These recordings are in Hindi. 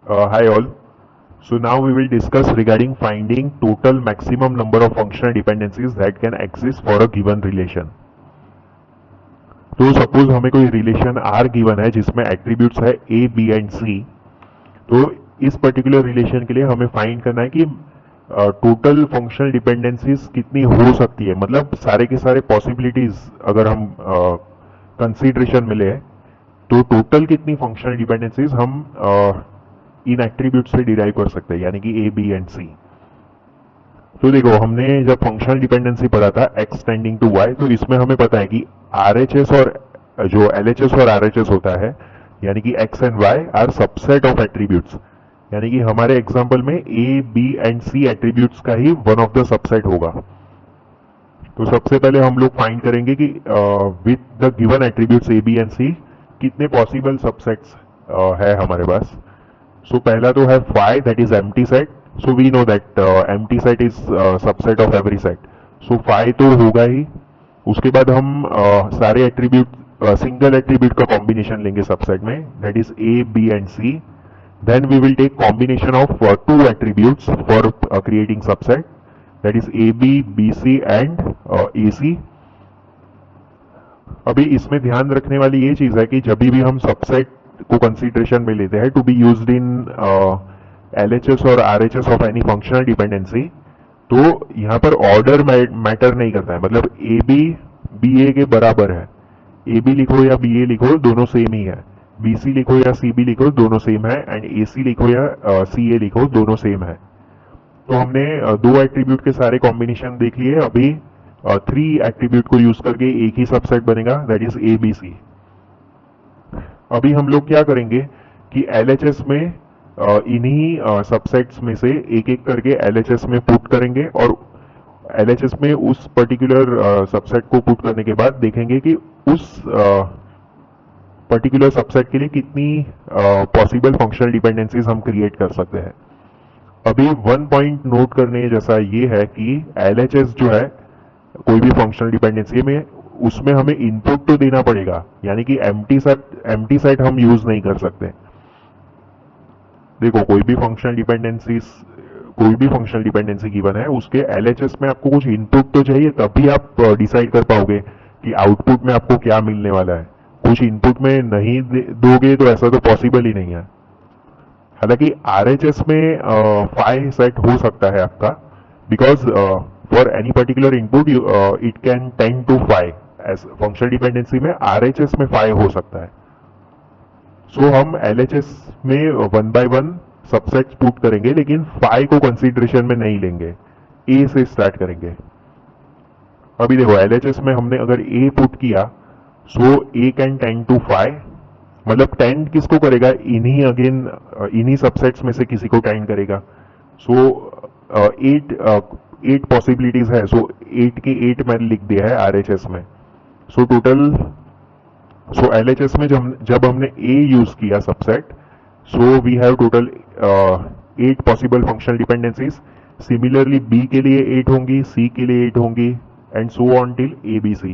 Hi all. So now we will discuss regarding finding total maximum number of functional dependencies that can exist for a given relation. तो सपोज हमें कोई रिलेशन R गिवन है जिसमें एट्रीब्यूट्स है A, B एंड C. तो इस पर्टिकुलर रिलेशन के लिए हमें फाइंड करना है कि टोटल फंक्शनल डिपेंडेंसीज कितनी हो सकती है, मतलब सारे के सारे पॉसिबिलिटीज अगर हम कंसीडरेशन में ले तो टोटल कितनी फंक्शनल डिपेंडेंसीज हम इन एट्रीब्यूट से डिराइव कर सकते हैं, यानी कि ए बी एंड सी. तो देखो, हमने जब फंक्शनल डिपेंडेंसी पढ़ा था एक्स टेंडिंग टू वाई, तो इसमें हमें पता है कि आरएचएस और जो एलएचएस और आरएचएस होता है, यानी कि X and Y are subset of attributes, यानी कि हमारे एग्जांपल में A B and C attributes का ही वन ऑफ द सबसेट होगा. तो सबसे पहले हम लोग फाइंड करेंगे कि with the given attributes A B and C कितने पॉसिबल सबसेट्स है हमारे पास. So पहला तो है phi, that is empty set. So we know that empty set is subset of every set. So phi तो होगा ही. उसके बाद हम सारे एट्रीब्यूट सिंगल एट्रीब्यूट का कॉम्बिनेशन लेंगे सबसेट में, that is A, B and C. Then we will take combination of two attributes for creating subset, that is AB, BC and AC. अभी इसमें ध्यान रखने वाली ये चीज है कि जब भी हम सबसेट को कंसीडरेशन में लेते हैं to be used in LHS और RHS of any functional dependency, तो यहाँ पर ऑर्डर मैटर नहीं करता है. मतलब ए बी बी ए के बराबर है, ए बी लिखो या बी ए लिखो दोनों सेम ही है, बी सी लिखो या सी बी लिखो दोनों सेम है, एंड ए सी लिखो या सी ए लिखो दोनों सेम है. तो हमने दो एट्रीब्यूट के सारे कॉम्बिनेशन देख लिए. अभी थ्री एट्रीब्यूट को यूज करके एक ही सबसेट बनेगा, that is A B C. अभी हम लोग क्या करेंगे कि एलएचएस में इन्हीं सबसेट्स में से एक एक करके एलएचएस में पुट करेंगे, और एलएचएस में उस पर्टिकुलर सबसेट को पुट करने के बाद देखेंगे कि उस पर्टिकुलर सबसेट के लिए कितनी पॉसिबल फंक्शनल डिपेंडेंसीज हम क्रिएट कर सकते हैं. अभी वन पॉइंट नोट करने जैसा ये है कि एलएचएस जो है कोई भी फंक्शनल डिपेंडेंसी में, उसमें हमें इनपुट तो देना पड़ेगा, यानी कि एम्प्टी सेट हम यूज नहीं कर सकते. देखो, कोई भी फंक्शनल डिपेंडेंसी गिवन है, उसके एलएचएस में आपको कुछ इनपुट तो चाहिए, तभी आप डिसाइड कर पाओगे कि आउटपुट में आपको क्या मिलने वाला है. कुछ इनपुट में नहीं दोगे तो ऐसा तो पॉसिबल ही नहीं है. हालांकि आरएचएस में फाई सेट हो सकता है आपका, because for any particular input it can tend to phi. Functional dependency में आरएचएस में फाई हो सकता है. सो हम एलएचएस में one by one subsets put करेंगे, लेकिन फाई को कंसीडरेशन में नहीं लेंगे, ए से स्टार्ट करेंगे. अभी देखो, एलएचएस में हमने अगर ए पुट किया, सो ए कैन टेंड टू फाई. मतलब टेंड किसको करेगा, इन्हीं सबसेट्स में से किसी को टेंड करेगा. सो एट पॉसिबिलिटीज है. सो 8 के 8 मैंने लिख दिया है आरएचएस में. सो एलएचएस में जब हमने ए यूज किया subset, so we have total 8 possible functional dependencies. Similarly B के लिए 8 होंगी, सी के लिए 8 होंगी, and so on till A B C.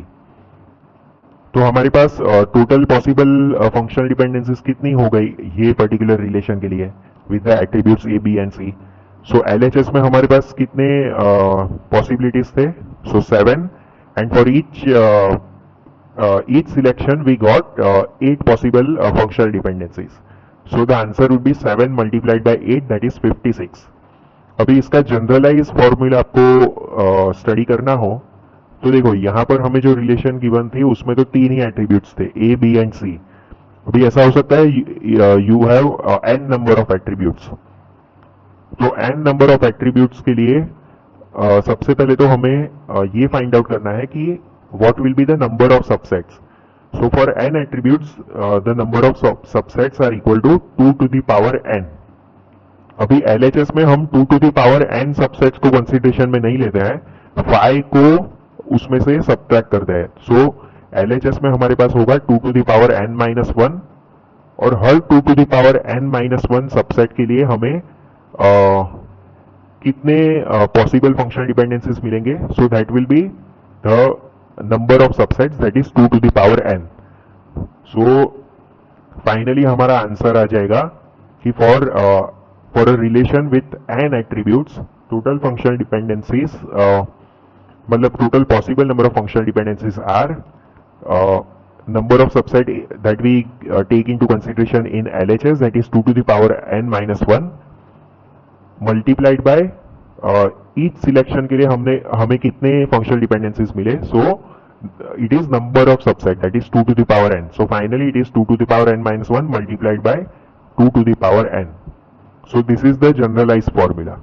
तो हमारे पास टोटल पॉसिबल फंक्शनल डिपेंडेंसीज कितनी हो गई ये पर्टिकुलर रिलेशन के लिए with the attributes A B and C. So LHS में हमारे पास कितने पॉसिबिलिटीज थे, so 7, and for each selection we got 8 possible functional dependencies. So the answer would be 7 multiplied by 8, that is 56. अभी इसका जनरलाइज फॉर्मूला आपको स्टडी करना हो तो देखो, यहाँ पर हमें जो रिलेशन गिवन थी उसमें तो 3 ही एट्रीब्यूट्स थे, ए बी एंड सी. अभी ऐसा हो सकता है you have an number of attributes. तो एन नंबर ऑफ एट्रीब्यूट्स के लिए सबसे पहले तो हमें ये फाइंड आउट करना है कि what will be the number of subsets. So for n attributes, the number of subsets are equal to 2 to the power n. अभी LHS में हम 2 to the power n subsets को कंसीडरेशन में नहीं लेते हैं, phi को उसमें से सब्ट्रैक्ट करते हैं. सो LHS में हमारे पास होगा 2 to the power n minus 1, और हर 2 to the power n minus 1 subset के लिए हमें कितने पॉसिबल फंक्शनल डिपेंडेंसीज मिलेंगे. So that will be the number of subsets, that is 2 to the power n. So finally हमारा आंसर आ जाएगा कि for a relation with n attributes, total functional dependencies, मतलब total possible number of functional dependencies are number of subset that we take into consideration in LHS, that is 2 to the power n minus 1, multiplied by each selection के लिए हमें कितने functional dependencies मिले. So it is number of subset, that is 2 to the power n. So finally it is 2 to the power n minus 1 multiplied by 2 to the power n. So this is the generalized formula.